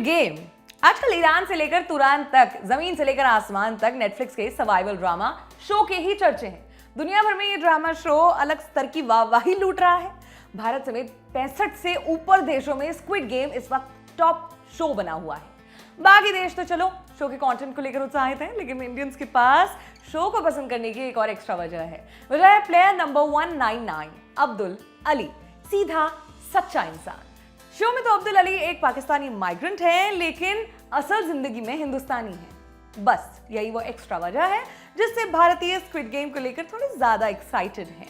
Game आजकल Iran से लेकर तुरान तक, जमीन से लेकर आसमान तक नेटफ्लिक्स के सर्वाइवल ड्रामा शो के ही चर्चे हैं। दुनिया भर में ये ड्रामा शो अलग स्तर की वाहवाही लूट रहा है। भारत समेत 65 से ऊपर देशों में स्क्विड गेम इस वक्त टॉप शो बना हुआ है। बाकी देश तो चलो शो के कंटेंट को लेकर उत्साहित हैं, लेकिन इंडियंस के पास शो को पसंद करने की एक और एक्स्ट्रा वजह है। वजह है प्लेयर नंबर 199 अब्दुल अली, सीधा सच्चा इंसान। शो में तो अब्दुल अली एक पाकिस्तानी माइग्रेंट है, लेकिन असल जिंदगी में हिंदुस्तानी है। बस यही वो एक्स्ट्रा वजह है जिससे भारतीय स्क्विड गेम को लेकर थोड़े ज्यादा एक्साइटेड हैं।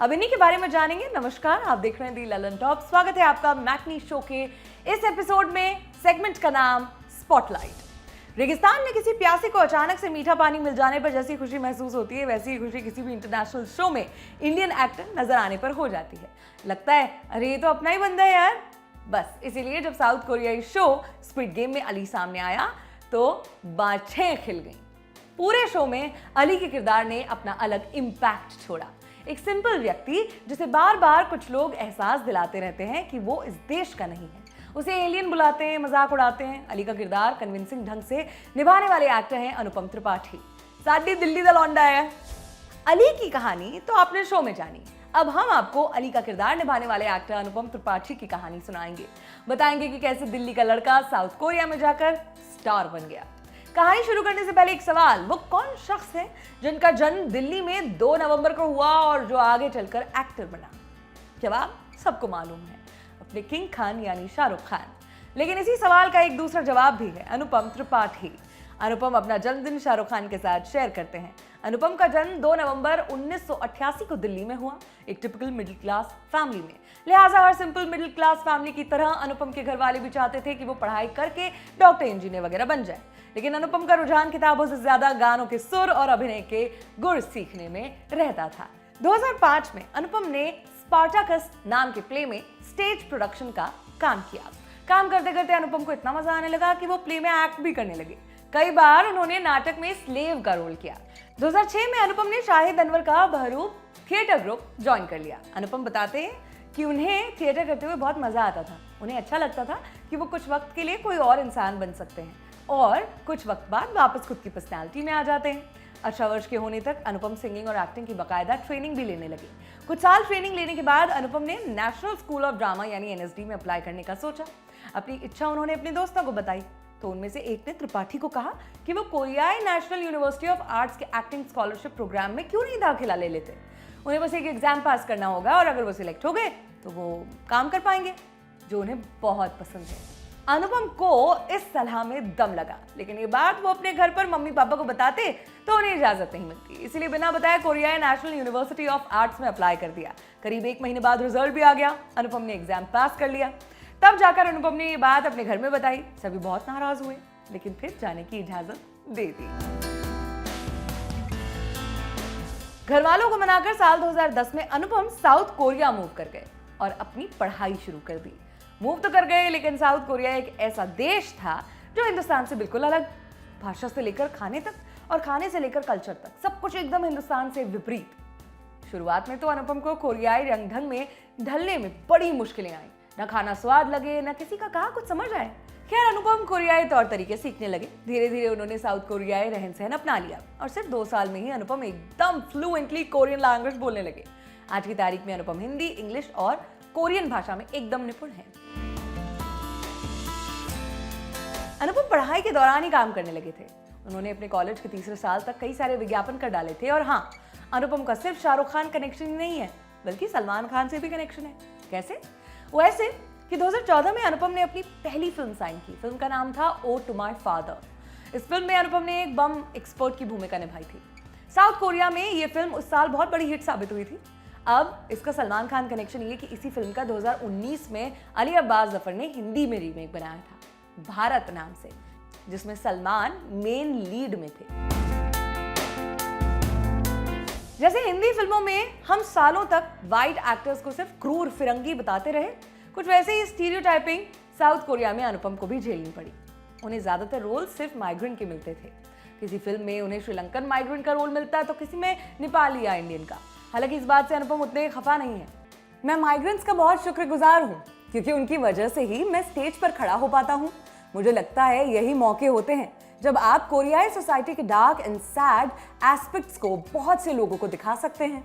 अब इन्हीं के बारे में जानेंगे। नमस्कार, आप देख रहे हैं दी ललन टॉप। स्वागत है आपका मैटनी शो के इस एपिसोड में। सेगमेंट का नाम स्पॉटलाइट। रेगिस्तान में किसी प्यासे को अचानक से मीठा पानी मिल जाने पर जैसी खुशी महसूस होती है, वैसी ही खुशी किसी भी इंटरनेशनल शो में इंडियन एक्टर नजर आने पर हो जाती है। लगता है अरे ये तो अपना ही बंदा है यार। बस इसीलिए जब साउथ कोरियाई शो स्क्विड गेम में अली सामने आया तो बाछें खिल गईं। पूरे शो में अली के किरदार ने अपना अलग इम्पैक्ट छोड़ा। एक सिंपल व्यक्ति जिसे बार बार कुछ लोग एहसास दिलाते रहते हैं कि वो इस देश का नहीं है, उसे एलियन बुलाते हैं, मजाक उड़ाते हैं। अली का किरदार कन्विंसिंग ढंग से निभाने वाले एक्टर हैं अनुपम त्रिपाठी। साडी दिल्ली दा लौंडा है। अली की कहानी तो आपने शो में जानी। अब हम आपको अली का किरदार निभाने वाले एक्टर अनुपम त्रिपाठी की कहानी सुनाएंगे। बताएंगे कि कैसे दिल्ली का लड़का साउथ कोरिया में जाकर स्टार बन गया। कहानी शुरू करने से पहले एक सवाल, वो कौन शख्स है जिनका जन्म दिल्ली में 2 नवंबर को हुआ और जो आगे चलकर एक्टर बना? जवाब सबको मालूम है, अपने किंग खान यानी शाहरुख खान। लेकिन इसी सवाल का एक दूसरा जवाब भी है, अनुपम त्रिपाठी। अनुपम अपना जन्मदिन शाहरुख खान के साथ शेयर करते हैं। अनुपम का जन्म 2 नवंबर 1988 को दिल्ली में हुआ, एक टिपिकल मिडिल क्लास फैमिली में। लिहाजा हर सिंपल मिडिल क्लास फैमिली की तरह अनुपम के घर वाले भी चाहते थे कि वो पढ़ाई करके डॉक्टर, इंजीनियर वगैरह बन जाए। लेकिन अनुपम का रुझान किताबों से ज्यादा गानों के सुर और अभिनय के गुर सीखने में रहता था। 2005 में अनुपम ने स्पार्टाकस नाम के प्ले में स्टेज प्रोडक्शन का काम किया। काम करते करते अनुपम को इतना मजा आने लगा कि वो प्ले में एक्ट भी करने लगे। कई बार उन्होंने नाटक में स्लेव का रोल किया। 2006 में अनुपम ने शाहिद अनवर का बहरूप थिएटर ग्रुप ज्वाइन कर लिया। अनुपम बताते हैं कि उन्हें थिएटर करते हुए बहुत मजा आता था। उन्हें अच्छा लगता था कि वो कुछ वक्त के लिए कोई और इंसान बन सकते हैं और कुछ वक्त बाद वापस खुद की पर्सनैलिटी में आ जाते हैं। 18 वर्ष के होने तक अनुपम सिंगिंग और एक्टिंग की बाकायदा ट्रेनिंग भी लेने लगे। कुछ साल ट्रेनिंग लेने के बाद अनुपम ने नेशनल स्कूल ऑफ ड्रामा यानी एनएसडी में अप्लाई करने का सोचा। अपनी इच्छा उन्होंने अपने दोस्तों को बताई तो उनमें से एक ने त्रिपाठी को कहा कि वो कोरियाई नेशनल यूनिवर्सिटी ऑफ आर्ट्स के एक्टिंग स्कॉलरशिप प्रोग्राम में क्यों नहीं दाखिला ले लेते। उन्हें बस एक एग्जाम पास करना होगा और अगर वो सिलेक्ट हो गए तो वो काम कर पाएंगे, जो उन्हें बहुत पसंद है। अनुपम को इस सलाह में दम लगा, लेकिन ये बात वो अपने घर पर मम्मी पापा को बताते तो उन्हें इजाजत नहीं मिलती। इसलिए बिना बताए कोरियाई नेशनल यूनिवर्सिटी ऑफ आर्ट्स में अप्लाई कर दिया। करीब 1 महीने बाद रिजल्ट भी आ गया। अनुपम ने एग्जाम पास कर लिया। तब जाकर अनुपम ने ये बात अपने घर में बताई। सभी बहुत नाराज हुए, लेकिन फिर जाने की इजाजत दे दी। घर वालों को मनाकर साल 2010 में अनुपम साउथ कोरिया मूव कर गए और अपनी पढ़ाई शुरू कर दी। मूव तो कर गए, लेकिन साउथ कोरिया एक ऐसा देश था जो हिंदुस्तान से बिल्कुल अलग। भाषा से लेकर खाने तक और खाने से लेकर कल्चर तक, सब कुछ एकदम हिंदुस्तान से विपरीत। शुरुआत में तो अनुपम को कोरियाई रंग ढंग में ढलने में बड़ी मुश्किलें आई। न खाना स्वाद लगे, न किसी का कहा कुछ समझ आए। खैर अनुपम कोरियाई तौर तरीके सीखने लगे। धीरे धीरे उन्होंने साउथ कोरियाई रहन सहन अपना लिया और सिर्फ 2 साल में ही अनुपम एकदम फ्लुएंटली कोरियन लैंग्वेज बोलने लगे। आज की तारीख में अनुपम हिंदी, इंग्लिश और कोरियन भाषा में एकदम निपुण है। अनुपम पढ़ाई के दौरान ही काम करने लगे थे। उन्होंने अपने कॉलेज के 3रे साल तक कई सारे विज्ञापन कर डाले थे। और हाँ, अनुपम का सिर्फ शाहरुख खान कनेक्शन ही नहीं है, बल्कि सलमान खान से भी कनेक्शन है। कैसे? वो ऐसे कि 2014 में अनुपम ने अपनी पहली फिल्म साइन की। फिल्म का नाम था ओ टू माई फादर। इस फिल्म में अनुपम ने एक बम एक्सपर्ट की भूमिका निभाई थी। साउथ कोरिया में ये फिल्म उस साल बहुत बड़ी हिट साबित हुई थी। अब इसका सलमान खान कनेक्शन ये कि इसी फिल्म का 2019 में अली अब्बास जफर ने हिंदी में रीमेक बनाया था, भारत नाम से, जिसमें सलमान मेन लीड में थे। जैसे हिंदी फिल्मों में हम सालों तक वाइट एक्टर्स को सिर्फ क्रूर फिरंगी बताते रहे, कुछ वैसे ही स्टीरियोटाइपिंग साउथ कोरिया में अनुपम को भी झेलनी पड़ी। उन्हें ज्यादातर रोल सिर्फ माइग्रेंट के मिलते थे। किसी फिल्म में उन्हें श्रीलंकन माइग्रेंट का रोल मिलता है तो किसी में नेपाली या इंडियन का। हालांकि इस बात से अनुपम उतने खफा नहीं है। मैं माइग्रेंट्स का बहुत शुक्रगुजार हूँ, क्योंकि उनकी वजह से ही मैं स्टेज पर खड़ा हो पाता हूँ। मुझे लगता है यही मौके होते हैं जब आप कोरियाई सोसाइटी के डार्क एंड सैड एस्पेक्ट्स को बहुत से लोगों को दिखा सकते हैं।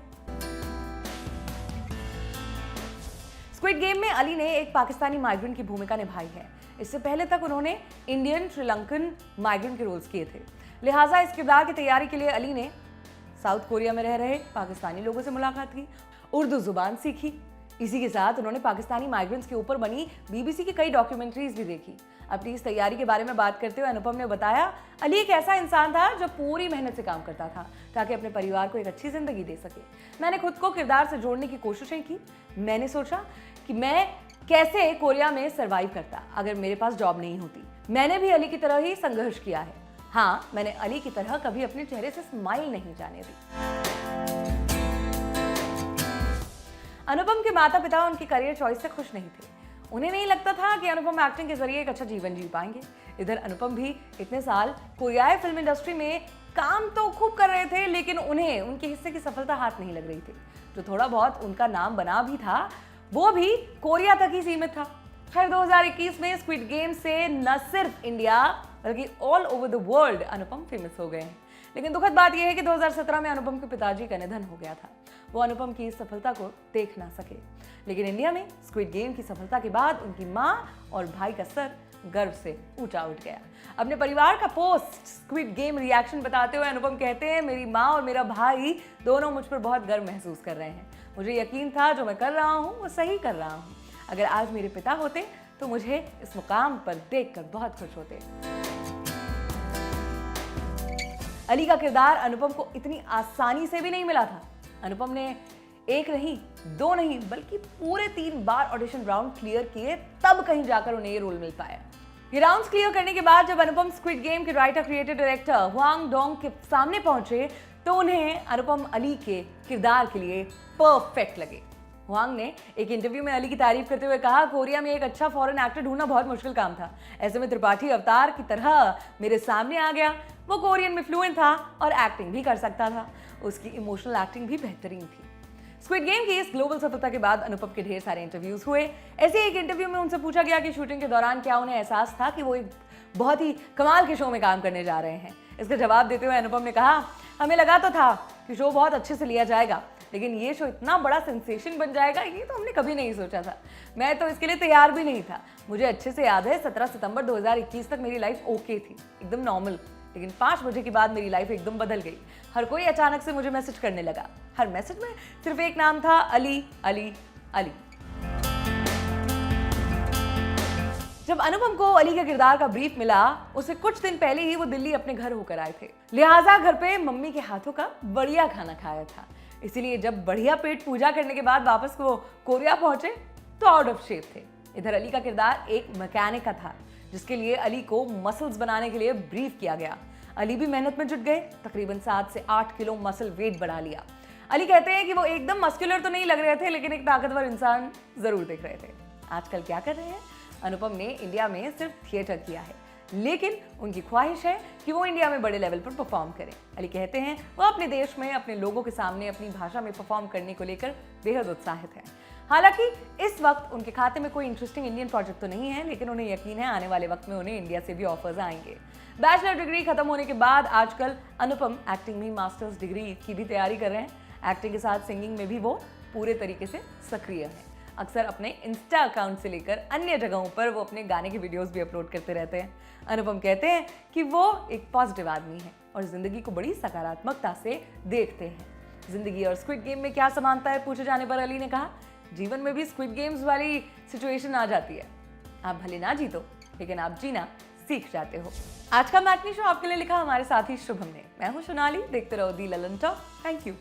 स्क्विड गेम में अली ने एक पाकिस्तानी माइग्रेंट की भूमिका निभाई है। इससे पहले तक उन्होंने इंडियन श्रीलंकन माइग्रेंट के रोल्स किए थे, लिहाजा इस किरदार की तैयारी के लिए अली ने साउथ कोरिया में रह रहे पाकिस्तानी लोगों से मुलाकात की, उर्दू जुबान सीखी। इसी के साथ उन्होंने पाकिस्तानी माइग्रेंट्स के ऊपर बनी बीबीसी की कई डॉक्यूमेंट्रीज भी देखी। अपनी इस तैयारी के बारे में बात करते हुए अनुपम ने बताया, अली एक ऐसा इंसान था जो पूरी मेहनत से काम करता था ताकि अपने परिवार को एक अच्छी जिंदगी दे सके। मैंने खुद को किरदार से जोड़ने की कोशिशें की। मैंने सोचा कि मैं कैसे कोरिया में सर्वाइव करता अगर मेरे पास जॉब नहीं होती। मैंने भी अली की तरह ही संघर्ष किया है। हाँ, मैंने अली की तरह कभी अपने चेहरे से स्माइल नहीं जाने दी। अनुपम के माता पिता उनकी करियर चॉइस से खुश नहीं थे। उन्हें नहीं लगता था कि अनुपम एक्टिंग के जरिए एक अच्छा जीवन जी पाएंगे। इधर अनुपम भी इतने साल कोरियाई फिल्म इंडस्ट्री में काम तो खूब कर रहे थे, लेकिन उन्हें उनके हिस्से की सफलता हाथ नहीं लग रही थी। जो थोड़ा बहुत उनका नाम बना भी था वो भी कोरिया तक ही सीमित था। खैर 2021 में स्क्विड गेम से न सिर्फ इंडिया बल्कि all over the world Anupam famous हो गए हैं। लेकिन दुखद बात यह है कि 2017 में अनुपम के पिताजी का निधन हो गया था। वो अनुपम की इस सफलता को देख ना सके, लेकिन इंडिया में स्क्विड गेम की सफलता के बाद उनकी मां और भाई का सर गर्व से ऊंचा उठ गया। अपने परिवार का पोस्ट स्क्विड गेम रिएक्शन बताते हुए अनुपम कहते हैं, मेरी मां और मेरा भाई दोनों मुझ पर बहुत गर्व महसूस कर रहे हैं। मुझे यकीन था जो मैं कर रहा हूं वो सही कर रहा हूं। अगर आज मेरे पिता होते तो मुझे इस मुकाम पर देखकर बहुत खुश होते। अली का किरदार अनुपम को इतनी आसानी से भी नहीं मिला था। अनुपम ने एक नहीं, दो नहीं, बल्कि पूरे 3 बार ऑडिशन राउंड क्लियर किए, तब कहीं जाकर उन्हें ये रोल मिल पाया। ये राउंड्स क्लियर करने के बाद जब अनुपम स्क्विड गेम के writer creative director Huang Dong के सामने पहुंचे तो उन्हें अनुपम अली के किरदार के लिए परफेक्ट लगे। हुआंग ने एक इंटरव्यू में अली की तारीफ करते हुए कहा, कोरिया में एक अच्छा फॉरेन एक्टर ढूंढना बहुत मुश्किल काम था। ऐसे में त्रिपाठी अवतार की तरह मेरे सामने आ गया। वो कोरियन में फ्लुएंट था और एक्टिंग भी कर सकता था। उसकी इमोशनल एक्टिंग भी बेहतरीन थी। स्क्विड गेम की इस ग्लोबल सफलता के बाद अनुपम के ढेर सारे इंटरव्यूज हुए। ऐसे एक इंटरव्यू में उनसे पूछा गया कि शूटिंग के दौरान क्या उन्हें एहसास था कि वो एक बहुत ही कमाल के शो में काम करने जा रहे हैं। इसका जवाब देते हुए अनुपम ने कहा, हमें लगा तो था कि शो बहुत अच्छे से लिया जाएगा, लेकिन ये शो इतना बड़ा सेंसेशन बन जाएगा ये तो हमने कभी नहीं सोचा था। मैं तो इसके लिए तैयार भी नहीं था। मुझे अच्छे से याद है 17 सितंबर 2021 तक मेरी लाइफ ओके थी, एकदम नॉर्मल, लेकिन 5 बजे के बाद मेरी लाइफ एकदम बदल गई। हर कोई अचानक से मुझे मैसेज करने लगा। हर मैसेज में सिर्फ एक नाम था, अली अली अली। जब अनुपम को अली के किरदार का ब्रीफ मिला, उससे कुछ दिन पहले ही वो दिल्ली अपने घर होकर आए थे, लिहाजा घर पे मम्मी के हाथों का बढ़िया खाना खाया था। इसीलिए जब बढ़िया पेट पूजा करने के बाद वापस वो कोरिया पहुंचे तो आउट ऑफ शेप थे। इधर अली का किरदार एक मैकेनिक का था जिसके लिए अली को मसल्स बनाने के लिए ब्रीफ किया गया। अली भी मेहनत में जुट गए, तकरीबन 7 से 8 किलो मसल वेट बढ़ा लिया। अली कहते हैं कि वो एकदम मस्कुलर तो नहीं लग रहे थे, लेकिन एक ताकतवर इंसान जरूर दिख रहे थे। आजकल क्या कर रहे हैं? अनुपम ने इंडिया में सिर्फ थिएटर किया है, लेकिन उनकी ख्वाहिश है कि वो इंडिया में बड़े लेवल पर परफॉर्म करें। अली कहते हैं वो अपने देश में अपने लोगों के सामने अपनी भाषा में परफॉर्म करने को लेकर बेहद उत्साहित हैं। हालांकि इस वक्त उनके खाते में कोई इंटरेस्टिंग इंडियन प्रोजेक्ट तो नहीं है, लेकिन उन्हें यकीन है आने वाले वक्त में उन्हें इंडिया से भी ऑफर्स आएंगे। बैचलर डिग्री खत्म होने के बाद आजकल अनुपम एक्टिंग में मास्टर्स डिग्री की भी तैयारी कर रहे हैं। एक्टिंग के साथ सिंगिंग में भी वो पूरे तरीके से सक्रिय हैं। अक्सर अपने इंस्टा अकाउंट से लेकर अन्य जगहों पर वो अपने गाने के वीडियोस भी अपलोड करते रहते हैं। अनुपम कहते हैं कि वो एक पॉजिटिव आदमी है और जिंदगी को बड़ी सकारात्मकता से देखते हैं। जिंदगी और स्क्विड गेम में क्या समानता है पूछे जाने पर अली ने कहा, जीवन में भी स्क्विड गेम्स वाली सिचुएशन आ जाती है। आप भले ना जीतो, लेकिन आप जीना सीख जाते हो। आज का मैटनी शो आपके लिए लिखा हमारे साथी शुभम ने। मैं हूं सोनाली, देखते रहो दी ललन टॉक। Thank you.